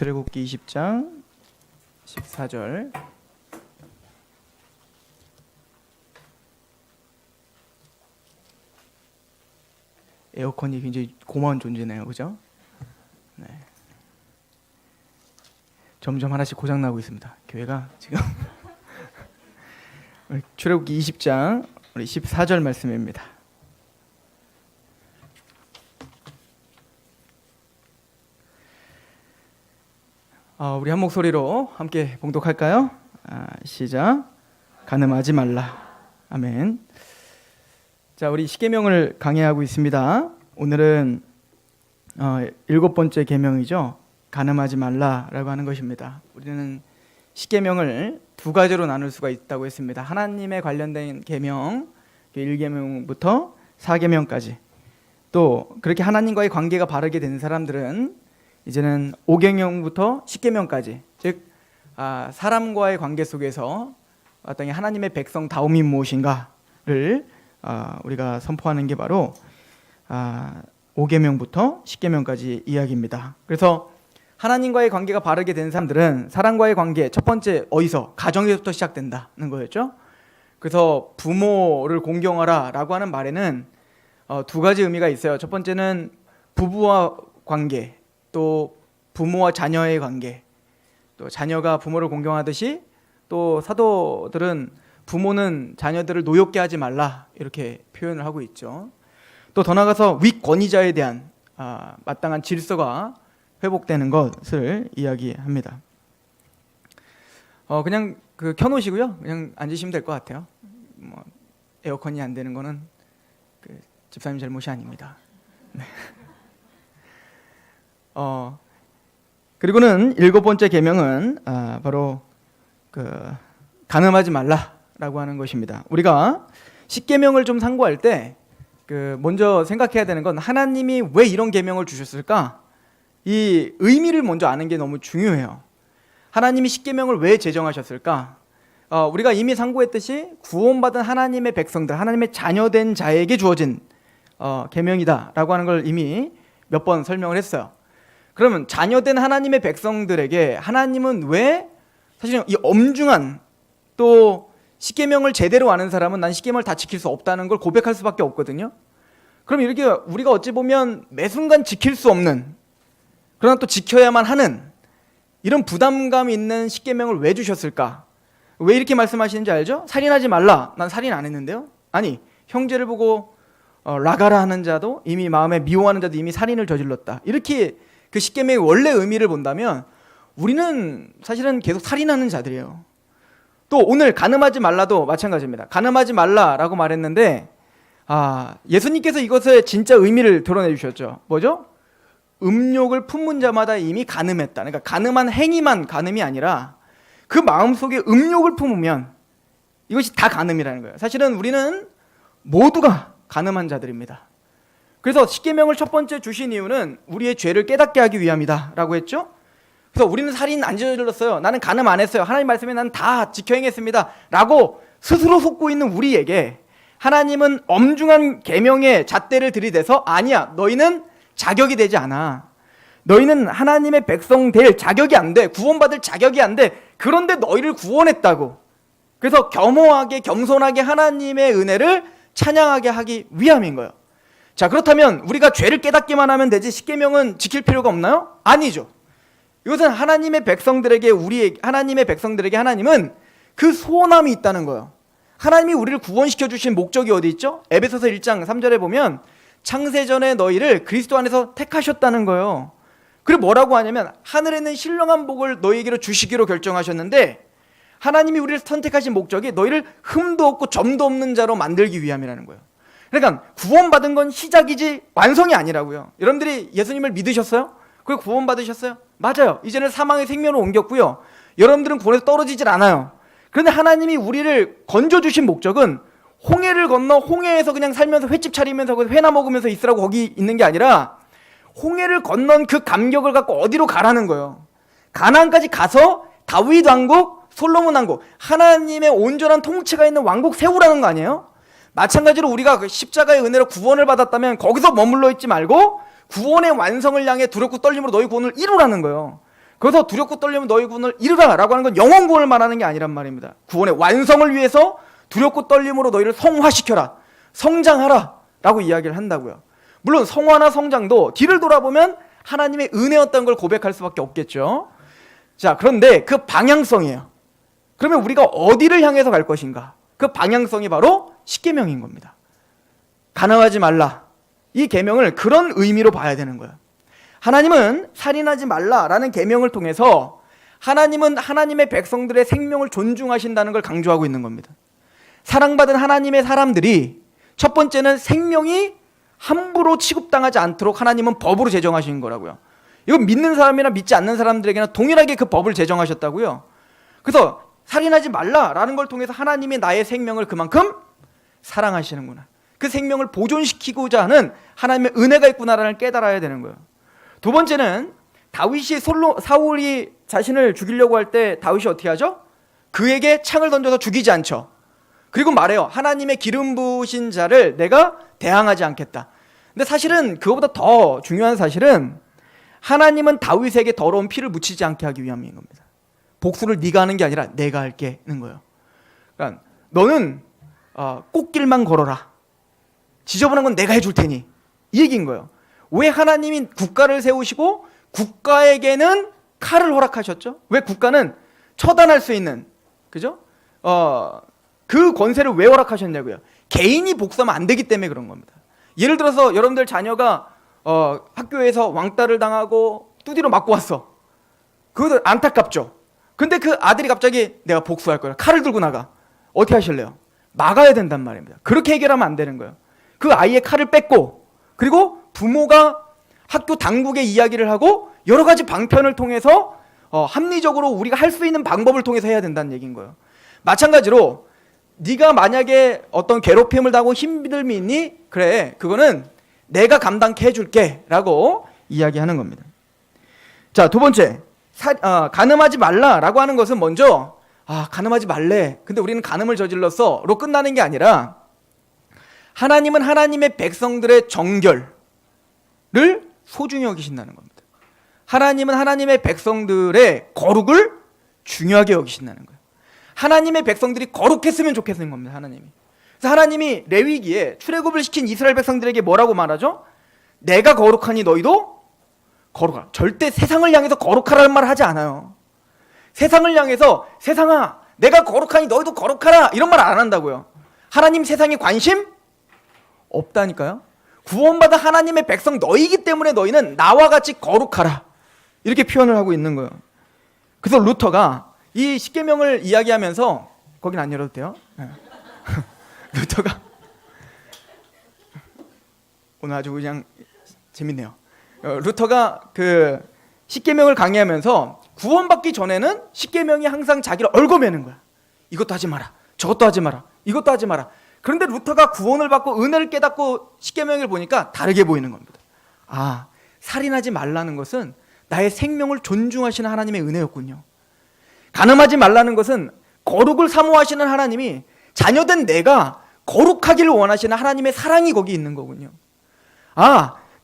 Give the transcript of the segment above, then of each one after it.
출애굽기 20장 14절. 에어컨이 굉장히 고마운 존재네요, 그죠? 네. 점점 하나씩 고장 나고 있습니다. 교회가 지금. 출애굽기 20장 우리 14절 말씀입니다. 우리 한 목소리로 함께 봉독할까요? 시작. 간음하지 말라. 아멘. 자, 우리 십계명을 강해하고 있습니다. 오늘은 7번째 계명이죠. 간음하지 말라라고 하는 것입니다. 우리는 십계명을 두 가지로 나눌 수가 있다고 했습니다. 하나님에 관련된 계명 1계명부터 4계명까지, 또 그렇게 하나님과의 관계가 바르게 된 사람들은 이제는 5계명부터 10계명까지, 즉 사람과의 관계 속에서 어떤 하나님의 백성다움이 무엇인가를 우리가 선포하는 게 바로 5계명부터 10계명까지 이야기입니다. 그래서 하나님과의 관계가 바르게 된 사람들은 사람과의 관계, 첫 번째 어디서? 가정에서부터 시작된다는 거였죠. 그래서 부모를 공경하라 라고 하는 말에는 두 가지 의미가 있어요. 첫 번째는 부부와 관계, 또 부모와 자녀의 관계, 또 자녀가 부모를 공경하듯이 또 사도들은 부모는 자녀들을 노엽게 하지 말라 이렇게 표현을 하고 있죠. 또 더 나아가서 윗권위자에 대한 마땅한 질서가 회복되는 것을 이야기합니다. 그냥 켜놓으시고요. 그냥 앉으시면 될 것 같아요. 에어컨이 안 되는 거는 집사님 잘못이 아닙니다. 네. 그리고는 7번째 계명은 바로 간음하지 말라라고 하는 것입니다. 우리가 10계명을 좀 상고할 때 먼저 생각해야 되는 건 하나님이 왜 이런 계명을 주셨을까? 이 의미를 먼저 아는 게 너무 중요해요. 하나님이 10계명을 왜 제정하셨을까? 우리가 이미 상고했듯이 구원받은 하나님의 백성들, 하나님의 자녀된 자에게 주어진 계명이다라고 하는 걸 이미 몇 번 설명을 했어요. 그러면 자녀된 하나님의 백성들에게 하나님은 왜, 사실은 이 엄중한, 또 10계명을 제대로 아는 사람은 난 10계명을 다 지킬 수 없다는 걸 고백할 수밖에 없거든요. 그럼 이렇게 우리가 어찌 보면 매 순간 지킬 수 없는, 그러나 또 지켜야만 하는 이런 부담감 있는 10계명을 왜 주셨을까? 왜 이렇게 말씀하시는지 알죠? 살인하지 말라. 난 살인 안 했는데요. 아니, 형제를 보고 라가라 하는 자도 이미 마음에 미워하는 자도 이미 살인을 저질렀다. 이렇게 그 10계명의 원래 의미를 본다면 우리는 사실은 계속 살인하는 자들이에요. 또 오늘 간음하지 말라도 마찬가지입니다. 간음하지 말라라고 말했는데 예수님께서 이것의 진짜 의미를 드러내 주셨죠. 뭐죠? 음욕을 품은 자마다 이미 간음했다. 그러니까 간음한 행위만 간음이 아니라 그 마음속에 음욕을 품으면 이것이 다 간음이라는 거예요. 사실은 우리는 모두가 간음한 자들입니다. 그래서 10계명을 첫 번째 주신 이유는 우리의 죄를 깨닫게 하기 위함이다 라고 했죠. 그래서 우리는 살인 안 저질렀어요, 나는 간음 안 했어요, 하나님 말씀에 나는 다 지켜 행했습니다 라고 스스로 속고 있는 우리에게 하나님은 엄중한 계명의 잣대를 들이대서 아니야, 너희는 자격이 되지 않아, 너희는 하나님의 백성 될 자격이 안 돼, 구원받을 자격이 안 돼, 그런데 너희를 구원했다고. 그래서 겸허하게 겸손하게 하나님의 은혜를 찬양하게 하기 위함인 거예요. 자, 그렇다면 우리가 죄를 깨닫기만 하면 되지 10계명은 지킬 필요가 없나요? 아니죠. 이것은 하나님의 백성들에게, 하나님의 백성들에게 하나님은 그 소원함이 있다는 거예요. 하나님이 우리를 구원시켜 주신 목적이 어디 있죠? 에베소서 1장 3절에 보면 창세전에 너희를 그리스도 안에서 택하셨다는 거예요. 그리고 뭐라고 하냐면 하늘에 있는 신령한 복을 너희에게로 주시기로 결정하셨는데, 하나님이 우리를 선택하신 목적이 너희를 흠도 없고 점도 없는 자로 만들기 위함이라는 거예요. 그러니까 구원받은 건 시작이지 완성이 아니라고요. 여러분들이 예수님을 믿으셨어요? 그리고 구원받으셨어요? 맞아요. 이제는 사망의 생명으로 옮겼고요. 여러분들은 구원에서 떨어지질 않아요. 그런데 하나님이 우리를 건져주신 목적은 홍해를 건너 홍해에서 그냥 살면서 횟집 차리면서 회나 먹으면서 있으라고 거기 있는 게 아니라 홍해를 건넌 그 감격을 갖고 어디로 가라는 거예요. 가나안까지 가서 다윗 왕국, 솔로몬 왕국, 하나님의 온전한 통치가 있는 왕국 세우라는 거 아니에요? 마찬가지로 우리가 그 십자가의 은혜로 구원을 받았다면 거기서 머물러 있지 말고 구원의 완성을 향해 두렵고 떨림으로 너희 구원을 이루라는 거예요. 그래서 두렵고 떨리면 너희 구원을 이루라 라고 하는 건 영원 구원을 말하는 게 아니란 말입니다. 구원의 완성을 위해서 두렵고 떨림으로 너희를 성화시켜라, 성장하라 라고 이야기를 한다고요. 물론 성화나 성장도 뒤를 돌아보면 하나님의 은혜였던 걸 고백할 수밖에 없겠죠. 자, 그런데 그 방향성이에요. 그러면 우리가 어디를 향해서 갈 것인가? 그 방향성이 바로 십계명인 겁니다. 간음하지 말라, 이 계명을 그런 의미로 봐야 되는 거예요. 하나님은 살인하지 말라라는 계명을 통해서 하나님은 하나님의 백성들의 생명을 존중하신다는 걸 강조하고 있는 겁니다. 사랑받은 하나님의 사람들이 첫 번째는 생명이 함부로 취급당하지 않도록 하나님은 법으로 제정하신 거라고요. 이건 믿는 사람이나 믿지 않는 사람들에게는 동일하게 그 법을 제정하셨다고요. 그래서 살인하지 말라라는 걸 통해서 하나님이 나의 생명을 그만큼 사랑하시는구나, 그 생명을 보존시키고자 하는 하나님의 은혜가 있구나라는 깨달아야 되는 거예요. 두 번째는 다윗이 사울이 자신을 죽이려고 할 때 다윗이 어떻게 하죠? 그에게 창을 던져서 죽이지 않죠. 그리고 말해요. 하나님의 기름 부으신 자를 내가 대항하지 않겠다. 근데 사실은 그거보다 더 중요한 사실은 하나님은 다윗에게 더러운 피를 묻히지 않게 하기 위함인 겁니다. 복수를 네가 하는 게 아니라 내가 할게는 거예요. 그러니까 너는 꽃길만 걸어라, 지저분한 건 내가 해줄 테니, 이 얘기인 거예요. 왜 하나님이 국가를 세우시고 국가에게는 칼을 허락하셨죠? 왜 국가는 처단할 수 있는, 그죠? 그 권세를 왜 허락하셨냐고요? 개인이 복수하면 안 되기 때문에 그런 겁니다. 예를 들어서 여러분들 자녀가 학교에서 왕따를 당하고 두드려 맞고 왔어. 그것도 안타깝죠. 근데 그 아들이 갑자기 내가 복수할 거야, 칼을 들고 나가. 어떻게 하실래요? 막아야 된단 말입니다. 그렇게 해결하면 안 되는 거예요. 그 아이의 칼을 뺏고, 그리고 부모가 학교 당국에 이야기를 하고 여러 가지 방편을 통해서 합리적으로 우리가 할 수 있는 방법을 통해서 해야 된다는 얘기인 거예요. 마찬가지로 네가 만약에 어떤 괴롭힘을 당하고 힘듦이 있니? 그래, 그거는 내가 감당케 해줄게 라고 이야기하는 겁니다. 자, 두 번째, 간음하지 말라라고 하는 것은 먼저 간음하지 말래, 근데 우리는 간음을 저질렀어로 끝나는 게 아니라 하나님은 하나님의 백성들의 정결을 소중히 여기신다는 겁니다. 하나님은 하나님의 백성들의 거룩을 중요하게 여기신다는 거예요. 하나님의 백성들이 거룩했으면 좋겠는 겁니다. 하나님이. 그래서 하나님이 레위기에 출애굽을 시킨 이스라엘 백성들에게 뭐라고 말하죠? 내가 거룩하니 너희도 거룩하라. 절대 세상을 향해서 거룩하라는 말을 하지 않아요. 세상을 향해서 세상아 내가 거룩하니 너희도 거룩하라 이런 말 안 한다고요. 하나님 세상에 관심 없다니까요. 구원받은 하나님의 백성 너희이기 때문에 너희는 나와 같이 거룩하라 이렇게 표현을 하고 있는 거예요. 그래서 루터가 이 십계명을 이야기하면서, 거긴 안 열어도 돼요? 루터가 오늘 아주 그냥 재밌네요. 루터가 그 십계명을 강의하면서 구원받기 전에는 십계명이 항상 자기를 얽어매는 거야. 이것도 하지 마라, 저것도 하지 마라, 이것도 하지 마라. 그런데 루터가 구원을 받고 은혜를 깨닫고 십계명을 보니까 다르게 보이는 겁니다. 살인하지 말라는 것은 나의 생명을 존중하시는 하나님의 은혜였군요. 간음하지 말라는 것은 거룩을 사모하시는 하나님이 자녀된 내가 거룩하기를 원하시는 하나님의 사랑이 거기 있는 거군요.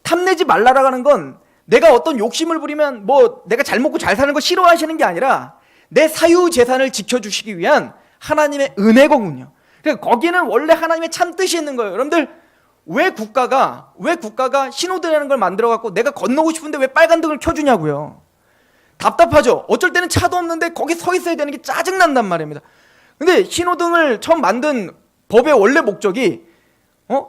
탐내지 말라라고 하는 건 내가 어떤 욕심을 부리면 내가 잘 먹고 잘 사는 거 싫어하시는 게 아니라 내 사유재산을 지켜주시기 위한 하나님의 은혜거든요. 그러니까 거기는 원래 하나님의 참 뜻이 있는 거예요. 여러분들 왜 국가가 신호등이라는 걸 만들어 갖고 내가 건너고 싶은데 왜 빨간 등을 켜주냐고요. 답답하죠. 어쩔 때는 차도 없는데 거기 서 있어야 되는 게 짜증난단 말입니다. 근데 신호등을 처음 만든 법의 원래 목적이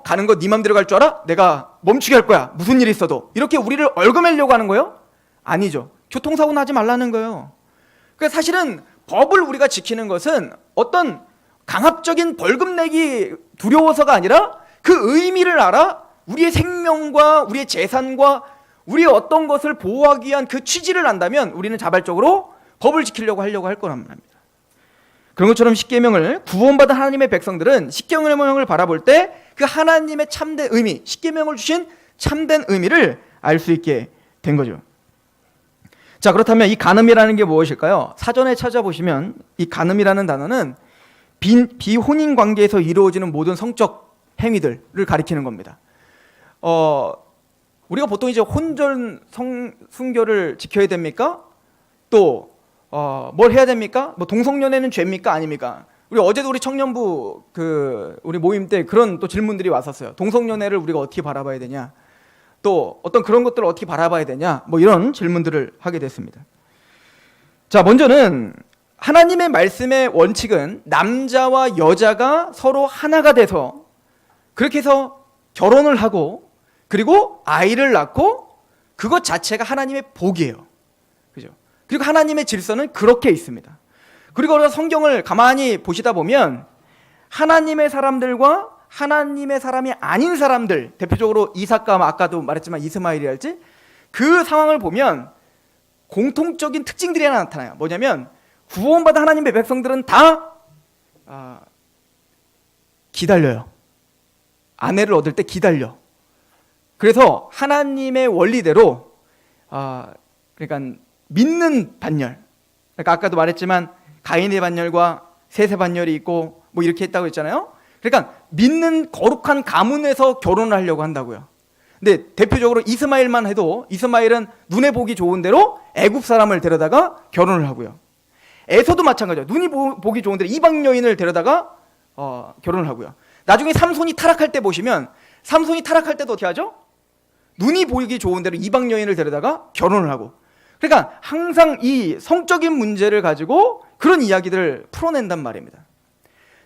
가는 거 네 맘대로 갈 줄 알아? 내가 멈추게 할 거야. 무슨 일이 있어도. 이렇게 우리를 얽어매려고 하는 거예요? 아니죠. 교통사고 나지 말라는 거예요. 그러니까 사실은 법을 우리가 지키는 것은 어떤 강압적인 벌금 내기 두려워서가 아니라 그 의미를 알아 우리의 생명과 우리의 재산과 우리의 어떤 것을 보호하기 위한 그 취지를 안다면 우리는 자발적으로 법을 지키려고 하려고 할 거란 말입니다. 그런 것처럼 십계명을 구원받은 하나님의 백성들은 십계명을 바라볼 때 그 하나님의 참된 의미, 십계명을 주신 참된 의미를 알 수 있게 된 거죠. 자, 그렇다면 이 간음이라는 게 무엇일까요? 사전에 찾아보시면 이 간음이라는 단어는 비혼인 관계에서 이루어지는 모든 성적 행위들을 가리키는 겁니다. 우리가 보통 이제 혼전 순결을 지켜야 됩니까? 또 뭘 해야 됩니까? 뭐 동성연애는 죄입니까? 아닙니까? 어제도 우리 청년부 우리 모임 때 그런 또 질문들이 왔었어요. 동성연애를 우리가 어떻게 바라봐야 되냐? 또 어떤 그런 것들을 어떻게 바라봐야 되냐? 뭐 이런 질문들을 하게 됐습니다. 자, 먼저는 하나님의 말씀의 원칙은 남자와 여자가 서로 하나가 돼서 그렇게 해서 결혼을 하고 그리고 아이를 낳고 그것 자체가 하나님의 복이에요. 그죠? 그리고 하나님의 질서는 그렇게 있습니다. 그리고 성경을 가만히 보시다 보면 하나님의 사람들과 하나님의 사람이 아닌 사람들, 대표적으로 이삭과 아까도 말했지만 이스마엘이랄지 그 상황을 보면 공통적인 특징들이 하나 나타나요. 뭐냐면 구원받은 하나님의 백성들은 다 기다려요. 아내를 얻을 때 기다려. 그래서 하나님의 원리대로 그러니까 믿는 반열, 그러니까 아까도 말했지만 가인의 반열과 셋의 반열이 있고 뭐 이렇게 했다고 했잖아요. 그러니까 믿는 거룩한 가문에서 결혼을 하려고 한다고요. 근데 대표적으로 이스마엘만 해도 이스마엘은 눈에 보기 좋은 대로 애굽 사람을 데려다가 결혼을 하고요. 에서도 마찬가지예요. 눈이 보기 좋은 대로 이방 여인을 데려다가 결혼을 하고요. 나중에 삼손이 타락할 때 보시면 삼손이 타락할 때도 어떻게 하죠? 눈이 보이기 좋은 대로 이방 여인을 데려다가 결혼을 하고, 그러니까 항상 이 성적인 문제를 가지고 그런 이야기들을 풀어낸단 말입니다.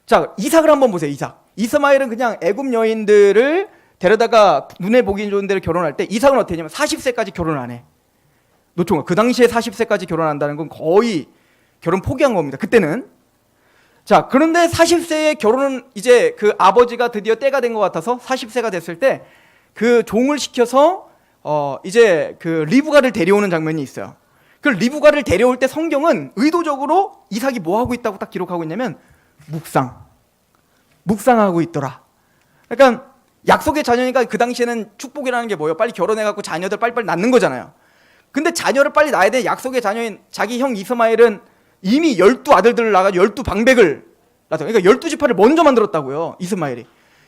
자, 이삭을 한번 보세요. 이스마엘은 그냥 애굽 여인들을 데려다가 눈에 보기 좋은 대로 결혼할 때 이삭은 어떻게 했냐면 40세까지 결혼 안 해. 노총각. 그 당시에 40세까지 결혼한다는 건 거의 결혼 포기한 겁니다. 그때는. 자, 그런데 40세에 결혼은 이제 그 아버지가 드디어 때가 된 것 같아서 40세가 됐을 때 그 종을 시켜서 이제 그 리브가를 데려오는 장면이 있어요. 그 리브가를 데려올 때 성경은 의도적으로 이삭이 뭐 하고 있다고 딱 기록하고 있냐면 묵상하고 있더라. 그러니까 약속의 자녀니까 그 당시에는 축복이라는 게 뭐예요? 빨리 결혼해갖고 자녀들 빨리빨리 낳는 거잖아요. 근데 자녀를 빨리 낳아야 돼. 약속의 자녀인 자기 형 이스마엘은 이미 12아들들을 낳아가지고 12방백을 낳았어요. 그러니까 12지파를 먼저 만들었다고요, 이스마엘이.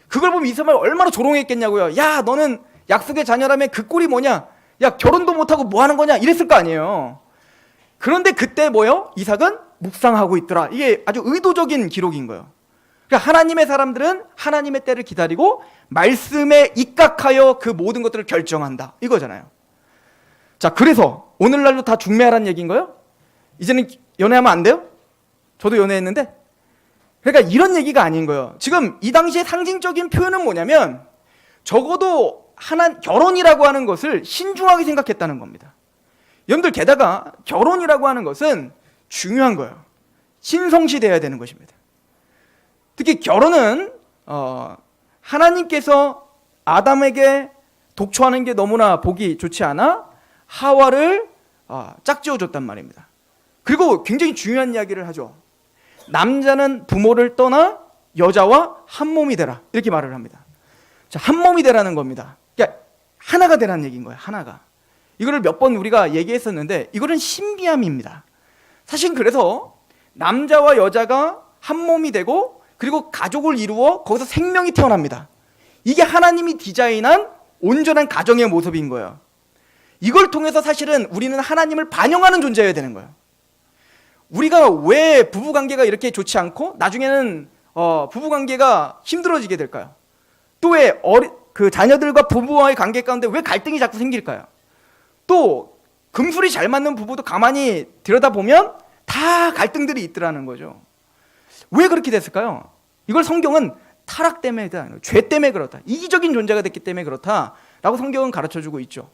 그걸 보면 이스마엘 얼마나 조롱했겠냐고요. 야, 너는 약속의 자녀라면 그 꼴이 뭐냐? 야, 결혼도 못하고 뭐 하는 거냐? 이랬을 거 아니에요. 그런데 그때 뭐예요? 이삭은 묵상하고 있더라. 이게 아주 의도적인 기록인 거예요. 그러니까 하나님의 사람들은 하나님의 때를 기다리고 말씀에 입각하여 그 모든 것들을 결정한다, 이거잖아요. 자, 그래서 오늘날도 다 중매하라는 얘기인 거예요? 이제는 연애하면 안 돼요? 저도 연애했는데. 그러니까 이런 얘기가 아닌 거예요. 지금 이 당시의 상징적인 표현은 뭐냐면 적어도 결혼이라고 하는 것을 신중하게 생각했다는 겁니다. 여러분들, 게다가 결혼이라고 하는 것은 중요한 거예요. 신성시돼야 되는 것입니다. 특히 결혼은 하나님께서 아담에게 독초하는 게 너무나 보기 좋지 않아 하와를 짝지어줬단 말입니다. 그리고 굉장히 중요한 이야기를 하죠. 남자는 부모를 떠나 여자와 한 몸이 되라, 이렇게 말을 합니다. 자, 한 몸이 되라는 겁니다. 그러니까 하나가 되라는 얘기인 거예요. 하나가. 이거를 몇 번 우리가 얘기했었는데 이거는 신비함입니다. 사실 그래서 남자와 여자가 한 몸이 되고 그리고 가족을 이루어 거기서 생명이 태어납니다. 이게 하나님이 디자인한 온전한 가정의 모습인 거예요. 이걸 통해서 사실은 우리는 하나님을 반영하는 존재여야 되는 거예요. 우리가 왜 부부관계가 이렇게 좋지 않고 나중에는 부부관계가 힘들어지게 될까요? 또 왜 그 자녀들과 부부와의 관계 가운데 왜 갈등이 자꾸 생길까요? 또 금술이 잘 맞는 부부도 가만히 들여다보면 다 갈등들이 있더라는 거죠. 왜 그렇게 됐을까요? 이걸 성경은 타락 때문이다, 죄 때문에 그렇다, 이기적인 존재가 됐기 때문에 그렇다라고 성경은 가르쳐주고 있죠.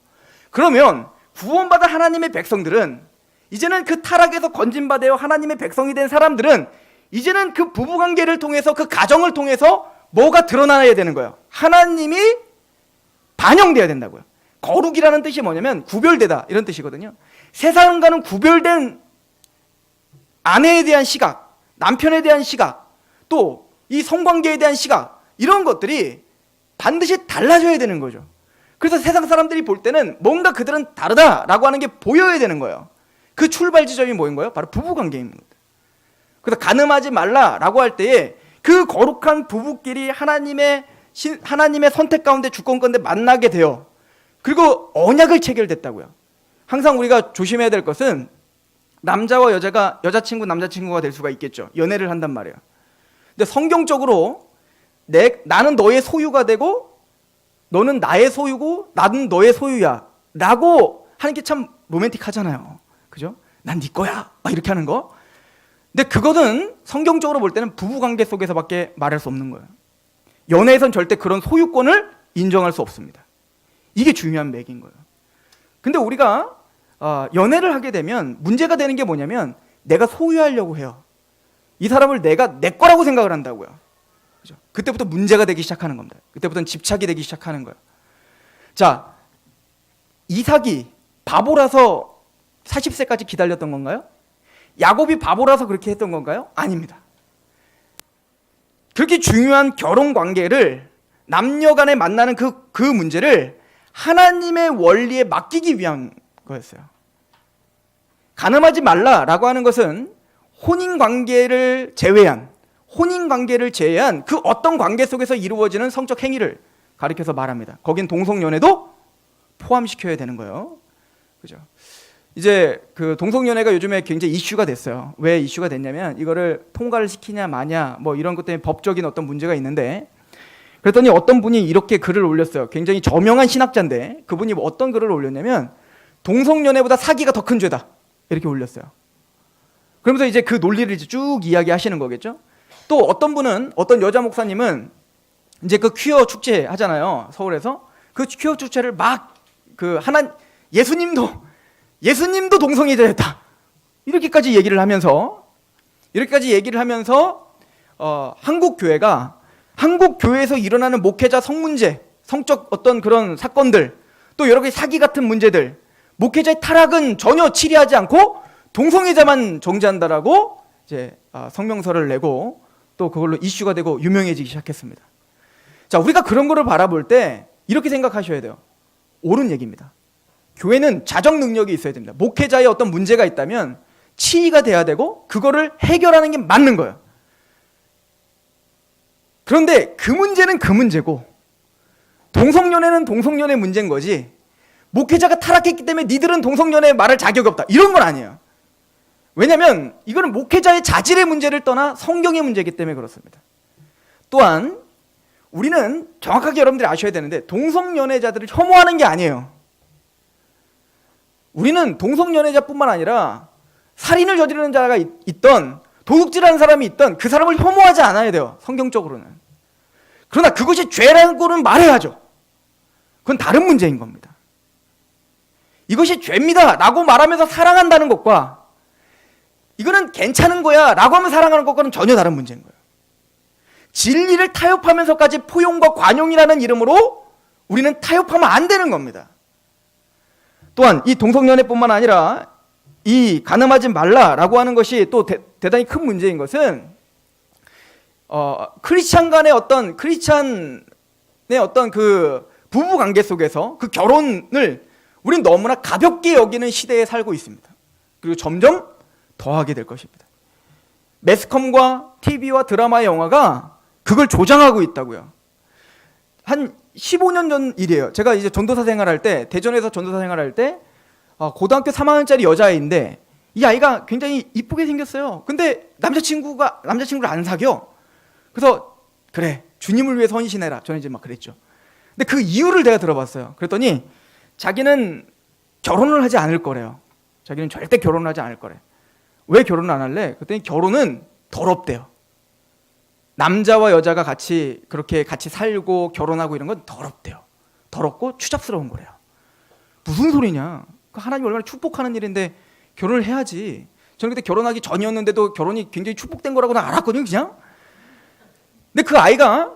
그러면 구원받은 하나님의 백성들은 이제는 그 타락에서 건진받아 하나님의 백성이 된 사람들은 이제는 그 부부관계를 통해서 그 가정을 통해서 뭐가 드러나야 되는 거예요? 하나님이 반영돼야 된다고요. 거룩이라는 뜻이 뭐냐면 구별되다, 이런 뜻이거든요. 세상과는 구별된 아내에 대한 시각, 남편에 대한 시각, 또 이 성관계에 대한 시각, 이런 것들이 반드시 달라져야 되는 거죠. 그래서 세상 사람들이 볼 때는 뭔가 그들은 다르다라고 하는 게 보여야 되는 거예요. 그 출발 지점이 뭐인 거예요? 바로 부부관계인 겁니다. 그래서 간음하지 말라라고 할 때에 그 거룩한 부부끼리 하나님의 선택 가운데 주권 가운데 만나게 돼요. 그리고 언약을 체결됐다고요. 항상 우리가 조심해야 될 것은 남자와 여자가 여자친구 남자친구가 될 수가 있겠죠. 연애를 한단 말이에요. 근데 성경적으로 나는 너의 소유가 되고 너는 나의 소유고 나는 너의 소유야 라고 하는 게 참 로맨틱하잖아요. 그죠? 난 네 거야 막 이렇게 하는 거. 근데 그거는 성경적으로 볼 때는 부부관계 속에서밖에 말할 수 없는 거예요. 연애에선 절대 그런 소유권을 인정할 수 없습니다. 이게 중요한 맥인 거예요. 근데 우리가 연애를 하게 되면 문제가 되는 게 뭐냐면 내가 소유하려고 해요. 이 사람을 내가 내 거라고 생각을 한다고요. 그죠? 그때부터 문제가 되기 시작하는 겁니다. 그때부터는 집착이 되기 시작하는 거예요. 자, 이삭이 바보라서 40세까지 기다렸던 건가요? 야곱이 바보라서 그렇게 했던 건가요? 아닙니다. 그렇게 중요한 결혼 관계를 남녀 간에 만나는 그 문제를 하나님의 원리에 맡기기 위한 거였어요. 간음하지 말라라고 하는 것은 혼인 관계를 제외한 그 어떤 관계 속에서 이루어지는 성적 행위를 가리켜서 말합니다. 거긴 동성연애도 포함시켜야 되는 거예요. 그죠? 이제 그 동성연애가 요즘에 굉장히 이슈가 됐어요. 왜 이슈가 됐냐면 이거를 통과를 시키냐 마냐 뭐 이런 것 때문에 법적인 어떤 문제가 있는데, 그랬더니 어떤 분이 이렇게 글을 올렸어요. 굉장히 저명한 신학자인데 그분이 어떤 글을 올렸냐면 동성연애보다 사기가 더 큰 죄다 이렇게 올렸어요. 그러면서 이제 그 논리를 이제 쭉 이야기하시는 거겠죠. 또 어떤 분은, 어떤 여자 목사님은 이제 그 퀴어 축제 하잖아요, 서울에서. 그 퀴어 축제를 막 예수님도 동성애자였다 이렇게까지 얘기를 하면서 한국 교회에서 일어나는 목회자 성문제, 성적 어떤 그런 사건들, 또 여러 가지 사기 같은 문제들, 목회자의 타락은 전혀 치리하지 않고 동성애자만 정죄한다라고 이제 성명서를 내고 또 그걸로 이슈가 되고 유명해지기 시작했습니다. 자, 우리가 그런 거를 바라볼 때 이렇게 생각하셔야 돼요. 옳은 얘기입니다. 교회는 자정 능력이 있어야 됩니다. 목회자의 어떤 문제가 있다면 치의가 돼야 되고 그거를 해결하는 게 맞는 거예요. 그런데 그 문제는 그 문제고 동성연애는 동성연애 문제인 거지, 목회자가 타락했기 때문에 니들은 동성연애 말할 자격이 없다 이런 건 아니에요. 왜냐하면 이거는 목회자의 자질의 문제를 떠나 성경의 문제이기 때문에 그렇습니다. 또한 우리는 정확하게 여러분들이 아셔야 되는데 동성연애자들을 혐오하는 게 아니에요. 우리는 동성연애자뿐만 아니라 살인을 저지르는 자가 있던, 도둑질하는 사람이 있던 그 사람을 혐오하지 않아야 돼요, 성경적으로는. 그러나 그것이 죄라고는 말해야죠. 그건 다른 문제인 겁니다. 이것이 죄입니다 라고 말하면서 사랑한다는 것과 이거는 괜찮은 거야 라고 하면 사랑하는 것과는 전혀 다른 문제인 거예요. 진리를 타협하면서까지 포용과 관용이라는 이름으로 우리는 타협하면 안 되는 겁니다. 또한 이 동성연애뿐만 아니라 이 간음하지 말라라고 하는 것이 또 대단히 큰 문제인 것은 크리스찬의 어떤 그 부부 관계 속에서 그 결혼을 우리는 너무나 가볍게 여기는 시대에 살고 있습니다. 그리고 점점 더하게 될 것입니다. 매스컴과 TV와 드라마, 영화가 그걸 조장하고 있다고요. 한 15년 전 일이에요. 제가 이제 전도사 생활할 때, 대전에서 전도사 생활할 때 고등학교 3학년짜리 여자아이인데 이 아이가 굉장히 이쁘게 생겼어요. 근데 남자친구를 안 사겨. 그래서 그래, 주님을 위해서 헌신해라. 저는 이제 막 그랬죠. 근데 그 이유를 내가 들어봤어요. 그랬더니 자기는 결혼을 하지 않을 거래요. 자기는 절대 결혼을 하지 않을 거래. 왜 결혼을 안 할래? 그랬더니 결혼은 더럽대요. 남자와 여자가 그렇게 같이 살고 결혼하고 이런 건 더럽대요. 더럽고 추잡스러운 거래요. 무슨 소리냐? 하나님이 얼마나 축복하는 일인데 결혼을 해야지. 저는 그때 결혼하기 전이었는데도 결혼이 굉장히 축복된 거라고는 알았거든요, 그냥. 근데 그 아이가,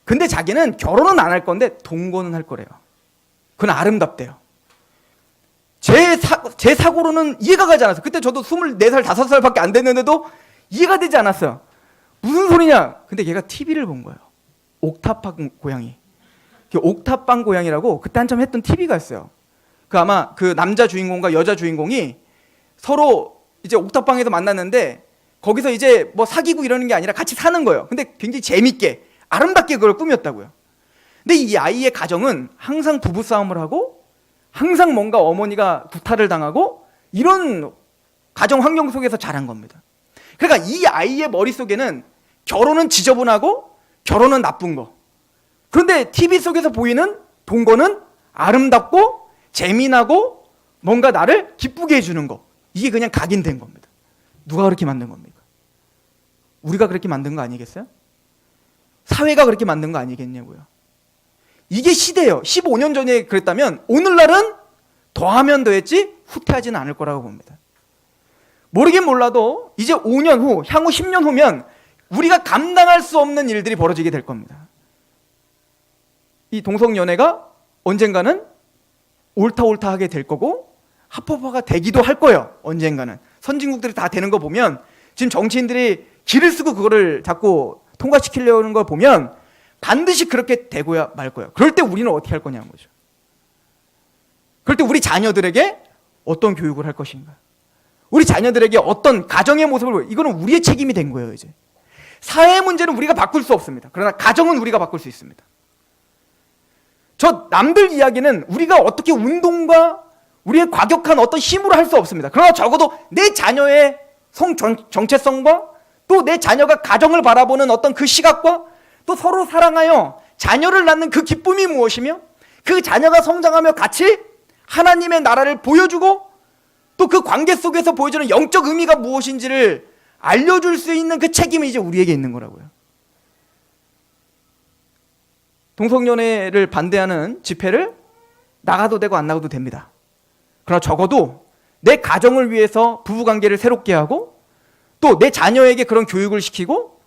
근데 자기는 결혼은 안 할 건데 동거는 할 거래요. 그건 아름답대요. 제 사고로는 이해가 가지 않았어요. 그때 저도 24살, 5살밖에 안 됐는데도 이해가 되지 않았어요. 무슨 소리냐? 근데 걔가 TV를 본 거예요. 옥탑방 고양이. 옥탑방 고양이라고 그때 한참 했던 TV가 있어요. 아마 그 남자 주인공과 여자 주인공이 서로 이제 옥탑방에서 만났는데 거기서 이제 뭐 사귀고 이러는 게 아니라 같이 사는 거예요. 근데 굉장히 재밌게, 아름답게 그걸 꾸몄다고요. 근데 이 아이의 가정은 항상 부부싸움을 하고 항상 뭔가 어머니가 구타를 당하고 이런 가정 환경 속에서 자란 겁니다. 그러니까 이 아이의 머릿속에는 결혼은 지저분하고 결혼은 나쁜 거. 그런데 TV 속에서 보이는 동거는 아름답고 재미나고 뭔가 나를 기쁘게 해주는 거. 이게 그냥 각인된 겁니다. 누가 그렇게 만든 겁니까? 우리가 그렇게 만든 거 아니겠어요? 사회가 그렇게 만든 거 아니겠냐고요. 이게 시대예요. 15년 전에 그랬다면 오늘날은 더하면 더했지 후퇴하지는 않을 거라고 봅니다. 모르긴 몰라도 이제 5년 후, 향후 10년 후면 우리가 감당할 수 없는 일들이 벌어지게 될 겁니다. 이 동성연애가 언젠가는 옳다 하게 될 거고 합법화가 되기도 할 거예요. 언젠가는. 선진국들이 다 되는 거 보면 지금 정치인들이 기를 쓰고 그거를 자꾸 통과시키려는 걸 보면 반드시 그렇게 되고야 말 거예요. 그럴 때 우리는 어떻게 할 거냐는 거죠. 그럴 때 우리 자녀들에게 어떤 교육을 할 것인가? 우리 자녀들에게 어떤 가정의 모습을, 이거는 우리의 책임이 된 거예요. 이제 사회의 문제는 우리가 바꿀 수 없습니다. 그러나 가정은 우리가 바꿀 수 있습니다. 저 남들 이야기는 우리가 어떻게 운동과 우리의 과격한 어떤 힘으로 할 수 없습니다. 그러나 적어도 내 자녀의 정체성과 또 내 자녀가 가정을 바라보는 어떤 그 시각과 또 서로 사랑하여 자녀를 낳는 그 기쁨이 무엇이며 그 자녀가 성장하며 같이 하나님의 나라를 보여주고 또 그 관계 속에서 보여주는 영적 의미가 무엇인지를 알려줄 수 있는 그 책임이 이제 우리에게 있는 거라고요. 동성연애를 반대하는 집회를 나가도 되고 안 나가도 됩니다. 그러나 적어도 내 가정을 위해서 부부관계를 새롭게 하고 또 내 자녀에게 그런 교육을 시키고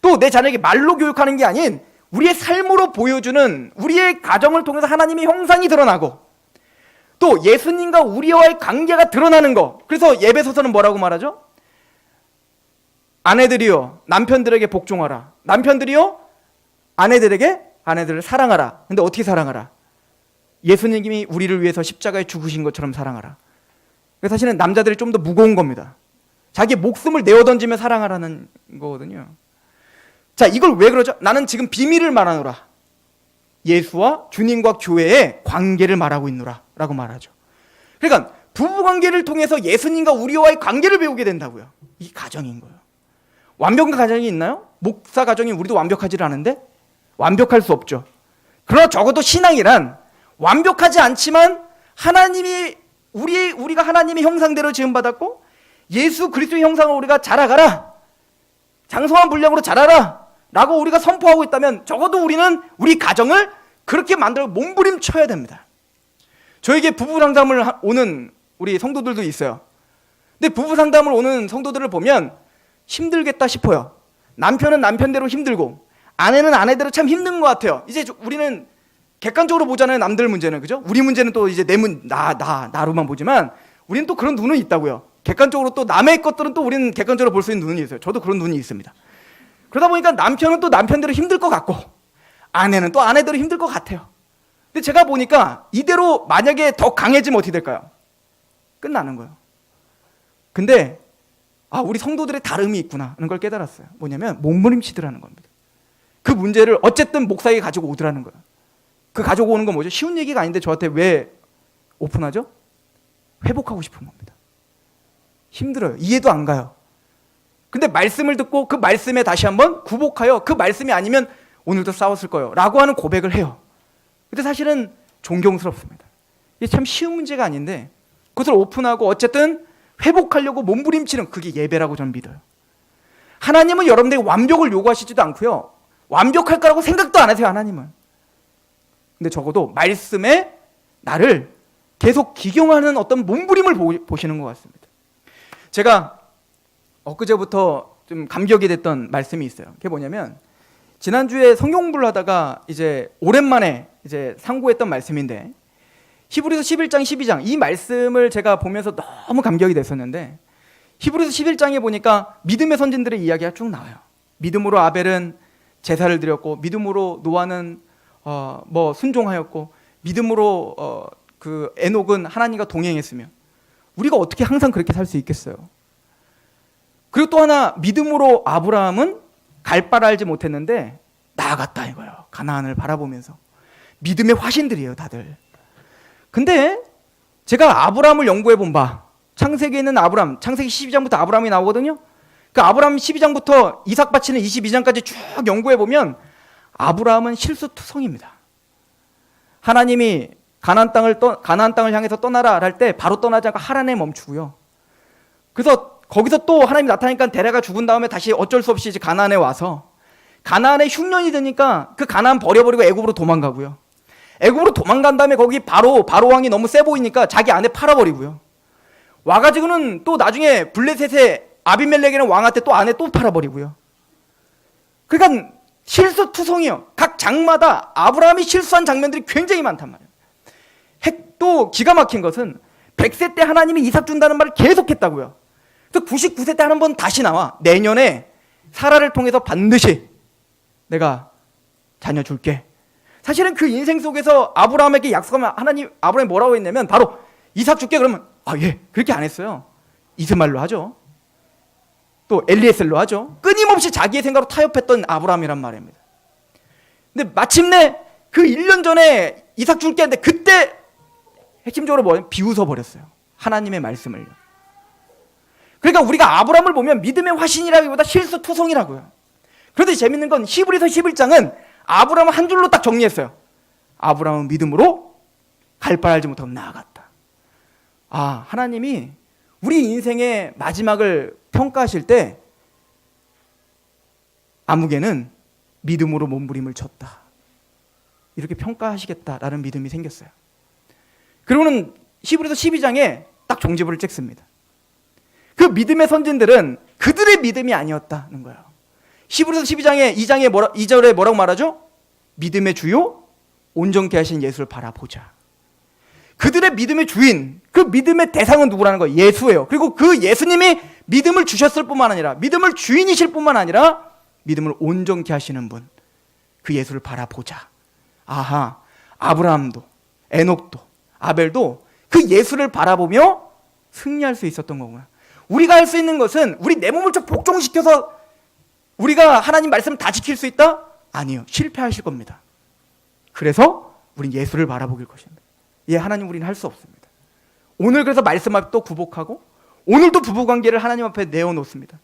또 내 자녀에게 말로 교육하는 게 아닌 우리의 삶으로 보여주는 우리의 가정을 통해서 하나님의 형상이 드러나고 또 예수님과 우리와의 관계가 드러나는 거. 그래서 예배서서는 뭐라고 말하죠? 아내들이여 남편들에게 복종하라. 남편들이여 아내들을 사랑하라. 근데 어떻게 사랑하라? 예수님이 우리를 위해서 십자가에 죽으신 것처럼 사랑하라. 사실은 남자들이 좀 더 무거운 겁니다. 자기 목숨을 내어 던지며 사랑하라는 거거든요. 자, 이걸 왜 그러죠? 나는 지금 비밀을 말하노라. 예수와 주님과 교회의 관계를 말하고 있노라 라고 말하죠. 그러니까 부부관계를 통해서 예수님과 우리와의 관계를 배우게 된다고요. 이게 가정인 거예요. 완벽한 가정이 있나요? 목사 가정이 우리도 완벽하지 않은데? 완벽할 수 없죠. 그러나 적어도 신앙이란 완벽하지 않지만 하나님이 우리가 하나님의 형상대로 지음받았고 예수 그리스도의 형상으로 우리가 자라가라, 장성한 분량으로 자라라 라고 우리가 선포하고 있다면 적어도 우리는 우리 가정을 그렇게 만들어 몸부림쳐야 됩니다. 저에게 부부 상담을 오는 우리 성도들도 있어요. 근데 부부 상담을 오는 성도들을 보면 힘들겠다 싶어요. 남편은 남편대로 힘들고 아내는 아내대로 참 힘든 것 같아요. 이제 우리는 객관적으로 보잖아요. 남들 문제는, 그죠? 우리 문제는 또 이제 나로만 보지만 우리는 또 그런 눈은 있다고요. 객관적으로 또 남의 것들은 또 우리는 객관적으로 볼 수 있는 눈이 있어요. 저도 그런 눈이 있습니다. 그러다 보니까 남편은 또 남편대로 힘들 것 같고 아내는 또 아내대로 힘들 것 같아요. 근데 제가 보니까 이대로 만약에 더 강해지면 어떻게 될까요? 끝나는 거예요. 근데 우리 성도들의 다름이 있구나 하는 걸 깨달았어요. 뭐냐면 몸부림치더라는 겁니다. 그 문제를 어쨌든 목사에게 가지고 오더라는 거예요. 그 가지고 오는 건 뭐죠? 쉬운 얘기가 아닌데 저한테 왜 오픈하죠? 회복하고 싶은 겁니다. 힘들어요. 이해도 안 가요. 근데 말씀을 듣고 그 말씀에 다시 한번 굴복하여 그 말씀이 아니면 오늘도 싸웠을 거예요 라고 하는 고백을 해요. 근데 사실은 존경스럽습니다. 이게 참 쉬운 문제가 아닌데 그것을 오픈하고 어쨌든 회복하려고 몸부림치는 그게 예배라고 저는 믿어요. 하나님은 여러분들에게 완벽을 요구하시지도 않고요. 완벽할 거라고 생각도 안 하세요. 하나님은. 근데 적어도 말씀에 나를 계속 기경하는 어떤 몸부림을 보시는 것 같습니다. 제가 엊그제부터 좀 감격이 됐던 말씀이 있어요. 그게 뭐냐면 지난주에 성경 공부를 하다가 이제 오랜만에 이제 상고했던 말씀인데 히브리서 11장 12장 이 말씀을 제가 보면서 너무 감격이 됐었는데 히브리서 11장에 보니까 믿음의 선진들의 이야기가 쭉 나와요. 믿음으로 아벨은 제사를 드렸고 믿음으로 노아는 순종하였고 믿음으로 그 에녹은 하나님과 동행했으며 우리가 어떻게 항상 그렇게 살 수 있겠어요? 그리고 또 하나 믿음으로 아브라함은 갈 바를 알지 못했는데 나아갔다 이거예요. 가나안을 바라보면서 믿음의 화신들이에요 다들. 근데 제가 아브라함을 연구해 본 바 창세기에 있는 아브람, 창세기 12장부터 아브람이 나오거든요. 그 아브람 12장부터 이삭 바치는 22장까지 쭉 연구해 보면 아브라함은 실수투성입니다. 하나님이 가나안 땅을 향해서 떠나라 할 때 바로 떠나지 않고 하란에 멈추고요. 그래서 거기서 또 하나님이 나타나니까 데려가 죽은 다음에 다시 어쩔 수 없이 이제 가나안에 와서 가나안에 흉년이 되니까 그 가나안 버려버리고 애굽으로 도망가고요. 애굽으로 도망간 다음에 거기 바로 왕이 너무 세 보이니까 자기 아내 팔아버리고요. 와가지고는 또 나중에 블레셋의 아비멜렉이라는 왕한테 또 아내 또 팔아버리고요. 그러니까 실수투성이요. 각 장마다 아브라함이 실수한 장면들이 굉장히 많단 말이에요. 또 기가 막힌 것은 100세 때 하나님이 이삭 준다는 말을 계속했다고요. 그래서 99세 때 한 번 다시 나와 내년에 사라를 통해서 반드시 내가 자녀 줄게. 사실은 그 인생 속에서 아브라함에게 약속하면 아브라함이 뭐라고 했냐면 바로 이삭 줄게 그러면 예 그렇게 안 했어요. 이스마엘로 하죠. 또 엘리에셀로 하죠. 끊임없이 자기의 생각으로 타협했던 아브라함이란 말입니다. 근데 마침내 그 1년 전에 이삭 줄게 했는데 그때 핵심적으로 뭐냐면 비웃어 버렸어요. 하나님의 말씀을요. 그러니까 우리가 아브라함을 보면 믿음의 화신이라기보다 실수투성이라고요. 그런데 재밌는 건 히브리서 11장은 아브라함을 한 줄로 딱 정리했어요. 아브라함은 믿음으로 갈 바를 알지 못하고 나아갔다. 하나님이 우리 인생의 마지막을 평가하실 때 아무개는 믿음으로 몸부림을 쳤다. 이렇게 평가하시겠다라는 믿음이 생겼어요. 그리고는 히브리서 12장에 딱 종지부를 찍습니다. 그 믿음의 선진들은 그들의 믿음이 아니었다는 거예요. 히브리서 12장에 2절에 뭐라고 말하죠? 믿음의 주요 온전케 하신 예수를 바라보자. 그들의 믿음의 주인, 그 믿음의 대상은 누구라는 거예요? 예수예요. 그리고 그 예수님이 믿음을 주셨을 뿐만 아니라 믿음을 주인이실 뿐만 아니라 믿음을 온전케 하시는 분, 그 예수를 바라보자. 아브라함도 에녹도 아벨도 그 예수를 바라보며 승리할 수 있었던 거구나. 우리가 할 수 있는 것은 우리 내 몸을 좀 복종시켜서 우리가 하나님 말씀을 다 지킬 수 있다? 아니요. 실패하실 겁니다. 그래서 우린 예수를 바라보길 것입니다. 하나님 우리는 할 수 없습니다. 오늘 그래서 말씀 앞에 또 굴복하고 오늘도 부부관계를 하나님 앞에 내어놓습니다.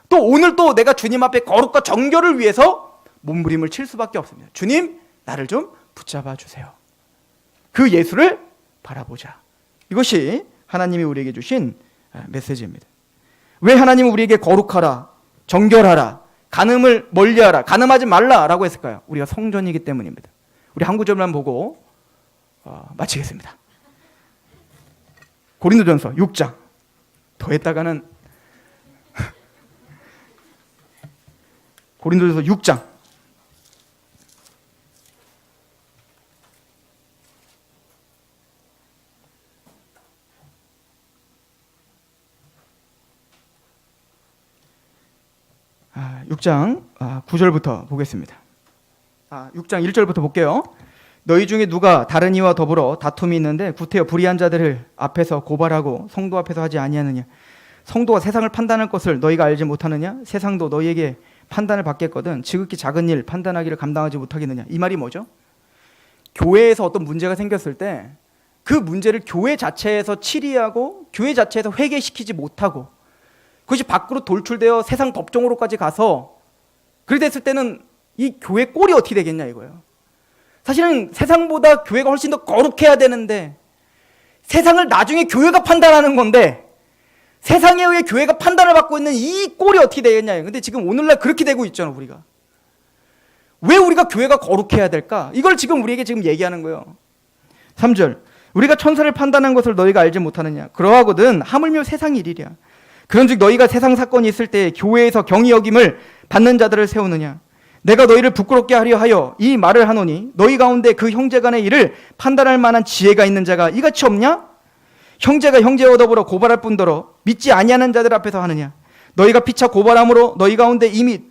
또 오늘 또 내가 주님 앞에 거룩과 정결을 위해서 몸부림을 칠 수밖에 없습니다. 주님 나를 좀 붙잡아 주세요. 그 예수를 바라보자. 이것이 하나님이 우리에게 주신 메시지입니다. 왜 하나님은 우리에게 거룩하라, 정결하라, 간음을 멀리하라, 간음하지 말라라고 했을까요? 우리가 성전이기 때문입니다. 우리 한 구절만 보고 마치겠습니다. 고린도전서 6장. 더 했다가는 고린도전서 6장. 아, 6장 9절부터 보겠습니다. 6장 1절부터 볼게요. 너희 중에 누가 다른 이와 더불어 다툼이 있는데 구태여 불의한 자들을 앞에서 고발하고 성도 앞에서 하지 아니하느냐? 성도가 세상을 판단할 것을 너희가 알지 못하느냐? 세상도 너희에게 판단을 받겠거든 지극히 작은 일 판단하기를 감당하지 못하겠느냐? 이 말이 뭐죠? 교회에서 어떤 문제가 생겼을 때 그 문제를 교회 자체에서 치리하고 교회 자체에서 회개시키지 못하고 그것이 밖으로 돌출되어 세상 법정으로까지 가서 그렇게 됐을 때는 이 교회 꼴이 어떻게 되겠냐 이거예요. 사실은 세상보다 교회가 훨씬 더 거룩해야 되는데 세상을 나중에 교회가 판단하는 건데 세상에 의해 교회가 판단을 받고 있는 이 꼴이 어떻게 되겠냐. 근데 지금 오늘날 그렇게 되고 있잖아. 우리가 왜 우리가 교회가 거룩해야 될까? 이걸 지금 우리에게 지금 얘기하는 거예요. 3절 우리가 천사를 판단한 것을 너희가 알지 못하느냐? 그러하거든 하물며 세상 일이랴. 그런즉 너희가 세상 사건이 있을 때 교회에서 경히 여김을 받는 자들을 세우느냐? 내가 너희를 부끄럽게 하려 하여 이 말을 하노니 너희 가운데 그 형제 간의 일을 판단할 만한 지혜가 있는 자가 이같이 없냐? 형제가 형제와 더불어 고발할 뿐더러 믿지 아니하는 자들 앞에서 하느냐? 너희가 피차 고발함으로 너희 가운데 이미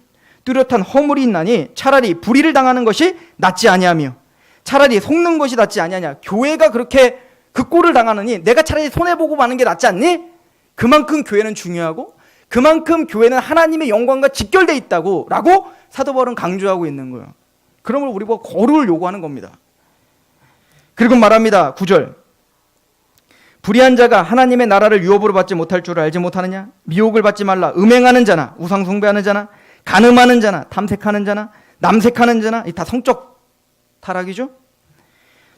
뚜렷한 허물이 있나니 차라리 불의를 당하는 것이 낫지 아니하며 차라리 속는 것이 낫지 아니하냐? 교회가 그렇게 그 꼴을 당하느니 내가 차라리 손해보고 마는 게 낫지 않니? 그만큼 교회는 중요하고 그만큼 교회는 하나님의 영광과 직결되어 있다고 라고 사도 바울은 강조하고 있는 거예요. 그러므로 우리 보고 거룩을 요구하는 겁니다. 그리고 말합니다. 9절 불의한 자가 하나님의 나라를 유업으로 받지 못할 줄을 알지 못하느냐? 미혹을 받지 말라. 음행하는 자나 우상 숭배하는 자나 간음하는 자나 탐색하는 자나 남색하는 자나, 이 다 성적 타락이죠.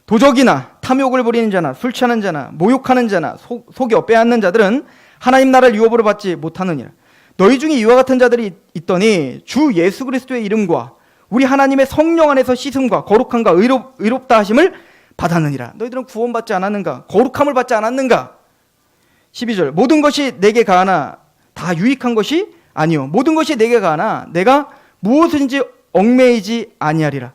도적이나 탐욕을 부리는 자나 술 취하는 자나 모욕하는 자나 속여 빼앗는 자들은 하나님 나라를 유업으로 받지 못하느니라. 너희 중에 이와 같은 자들이 있더니 주 예수 그리스도의 이름과 우리 하나님의 성령 안에서 씻음과 거룩함과 의롭다 하심을 받았느니라. 너희들은 구원받지 않았는가? 거룩함을 받지 않았는가? 12절 모든 것이 내게 가하나 다 유익한 것이 아니요 모든 것이 내게 가하나 내가 무엇인지 얽매이지 아니하리라.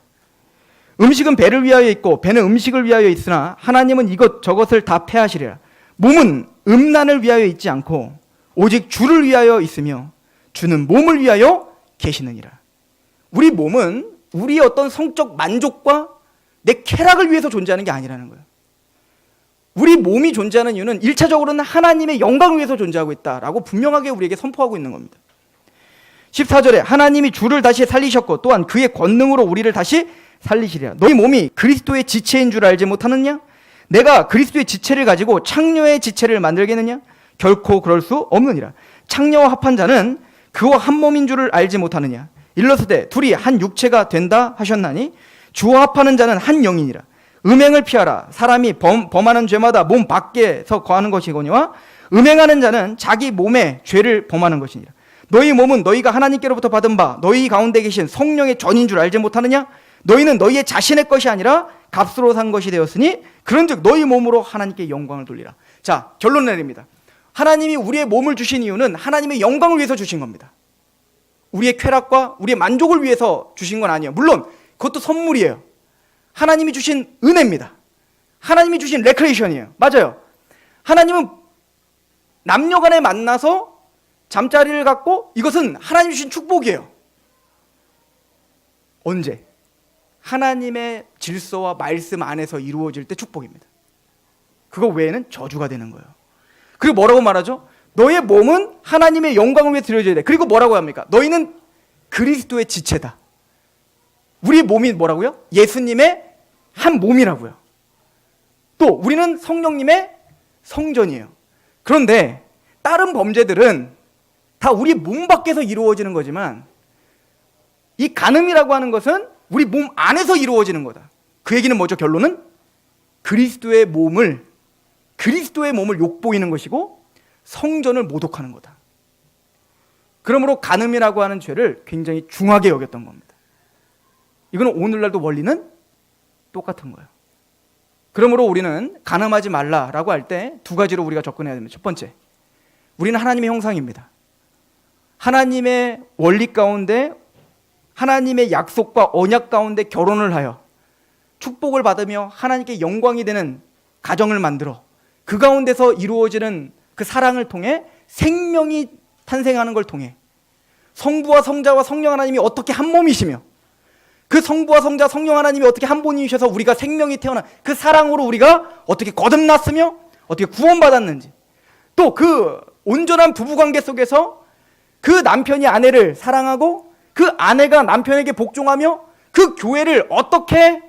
음식은 배를 위하여 있고 배는 음식을 위하여 있으나 하나님은 이것 저것을 다 패하시리라. 몸은 음란을 위하여 있지 않고 오직 주를 위하여 있으며 주는 몸을 위하여 계시느니라. 우리 몸은 우리의 어떤 성적 만족과 내 쾌락을 위해서 존재하는 게 아니라는 거예요. 우리 몸이 존재하는 이유는 1차적으로는 하나님의 영광을 위해서 존재하고 있다라고 분명하게 우리에게 선포하고 있는 겁니다. 14절에 하나님이 주를 다시 살리셨고 또한 그의 권능으로 우리를 다시 살리시리라. 너희 몸이 그리스도의 지체인 줄 알지 못하느냐? 내가 그리스도의 지체를 가지고 창녀의 지체를 만들겠느냐? 결코 그럴 수 없느니라. 창녀와 합한 자는 그와 한 몸인 줄을 알지 못하느냐? 일러스되 둘이 한 육체가 된다 하셨나니 주와 합하는 자는 한 영이니라. 음행을 피하라. 사람이 범하는 죄마다 몸 밖에서 거하는 것이거니와 음행하는 자는 자기 몸에 죄를 범하는 것이니라. 너희 몸은 너희가 하나님께로부터 받은 바 너희 가운데 계신 성령의 전인 줄 알지 못하느냐? 너희는 너희의 자신의 것이 아니라 값으로 산 것이 되었으니 그런즉 너희 몸으로 하나님께 영광을 돌리라. 자, 결론 내립니다. 하나님이 우리의 몸을 주신 이유는 하나님의 영광을 위해서 주신 겁니다. 우리의 쾌락과 우리의 만족을 위해서 주신 건 아니에요. 물론 그것도 선물이에요. 하나님이 주신 은혜입니다. 하나님이 주신 레크레이션이에요. 맞아요. 하나님은 남녀 간에 만나서 잠자리를 갖고 이것은 하나님이 주신 축복이에요. 언제? 하나님의 질서와 말씀 안에서 이루어질 때 축복입니다. 그거 외에는 저주가 되는 거예요. 그리고 뭐라고 말하죠? 너의 몸은 하나님의 영광을 위해 드려져야 돼. 그리고 뭐라고 합니까? 너희는 그리스도의 지체다. 우리 몸이 뭐라고요? 예수님의 한 몸이라고요. 또 우리는 성령님의 성전이에요. 그런데 다른 범죄들은 다 우리 몸 밖에서 이루어지는 거지만 이 간음이라고 하는 것은 우리 몸 안에서 이루어지는 거다. 그 얘기는 뭐죠? 결론은 그리스도의 몸을 욕보이는 것이고 성전을 모독하는 거다. 그러므로 간음이라고 하는 죄를 굉장히 중하게 여겼던 겁니다. 이거는 오늘날도 원리는 똑같은 거예요. 그러므로 우리는 간음하지 말라라고 할 때 두 가지로 우리가 접근해야 됩니다. 첫 번째, 우리는 하나님의 형상입니다. 하나님의 원리 가운데 하나님의 약속과 언약 가운데 결혼을 하여 축복을 받으며 하나님께 영광이 되는 가정을 만들어 그 가운데서 이루어지는 그 사랑을 통해 생명이 탄생하는 걸 통해 성부와 성자와 성령 하나님이 어떻게 한 몸이시며 그 성부와 성자 성령 하나님이 어떻게 한 분이셔서 우리가 생명이 태어난 그 사랑으로 우리가 어떻게 거듭났으며 어떻게 구원받았는지, 또 그 온전한 부부관계 속에서 그 남편이 아내를 사랑하고 그 아내가 남편에게 복종하며 그 교회를 어떻게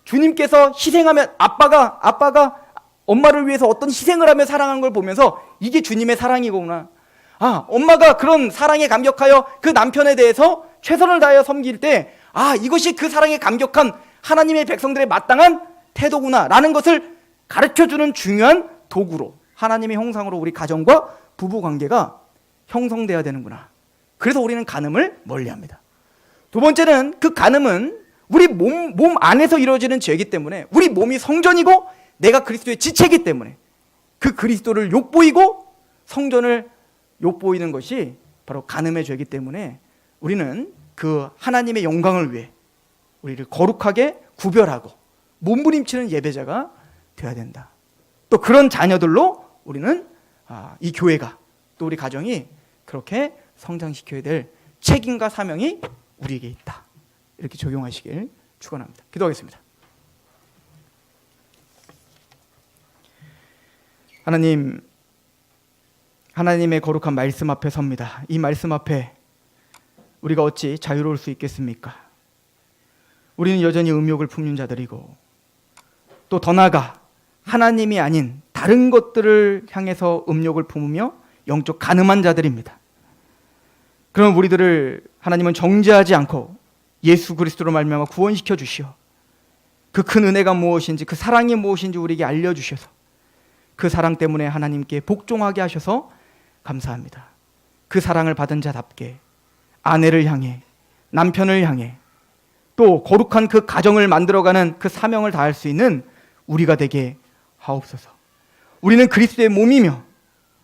주님께서 희생하며 아빠가 엄마를 위해서 어떤 희생을 하며 사랑한 걸 보면서 이게 주님의 사랑이구나. 아, 엄마가 그런 사랑에 감격하여 그 남편에 대해서 최선을 다하여 섬길 때 이것이 그 사랑에 감격한 하나님의 백성들의 마땅한 태도구나 라는 것을 가르쳐주는 중요한 도구로 하나님의 형상으로 우리 가정과 부부관계가 형성돼야 되는구나. 그래서 우리는 간음을 멀리합니다. 두 번째는 그 간음은 우리 몸 안에서 이루어지는 죄이기 때문에 우리 몸이 성전이고 내가 그리스도의 지체이기 때문에 그 그리스도를 욕보이고 성전을 욕보이는 것이 바로 간음의 죄이기 때문에 우리는 그 하나님의 영광을 위해 우리를 거룩하게 구별하고 몸부림치는 예배자가 되어야 된다. 또 그런 자녀들로 우리는 이 교회가 또 우리 가정이 그렇게 성장시켜야 될 책임과 사명이 우리에게 있다. 이렇게 적용하시길 축원합니다. 기도하겠습니다. 하나님, 하나님의 거룩한 말씀 앞에 섭니다. 이 말씀 앞에 우리가 어찌 자유로울 수 있겠습니까? 우리는 여전히 음욕을 품는 자들이고 또 더 나아가 하나님이 아닌 다른 것들을 향해서 음욕을 품으며 영적 가늠한 자들입니다. 그럼 우리들을 하나님은 정죄하지 않고 예수 그리스도로 말미암아 구원시켜 주시어 그 큰 은혜가 무엇인지, 그 사랑이 무엇인지 우리에게 알려주셔서 그 사랑 때문에 하나님께 복종하게 하셔서 감사합니다. 그 사랑을 받은 자답게 아내를 향해, 남편을 향해, 또 거룩한 그 가정을 만들어가는 그 사명을 다할 수 있는 우리가 되게 하옵소서. 우리는 그리스도의 몸이며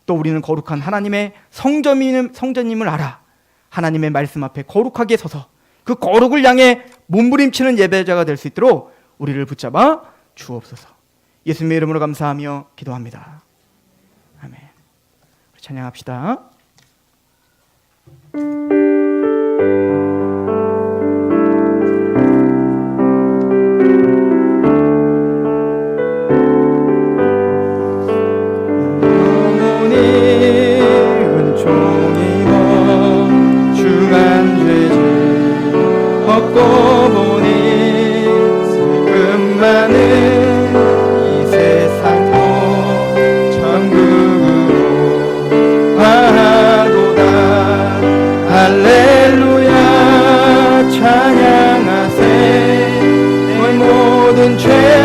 또 우리는 거룩한 하나님의 성전임을 알아 하나님의 말씀 앞에 거룩하게 서서 그 거룩을 향해 몸부림치는 예배자가 될 수 있도록 우리를 붙잡아 주옵소서. 예수님의 이름으로 감사하며 기도합니다. 아멘. 찬양합시다. 걷고 보니 슬픔 많은 이 세상도 천국으로 가도다. 할렐루야 찬양하세. 너의 모든 죄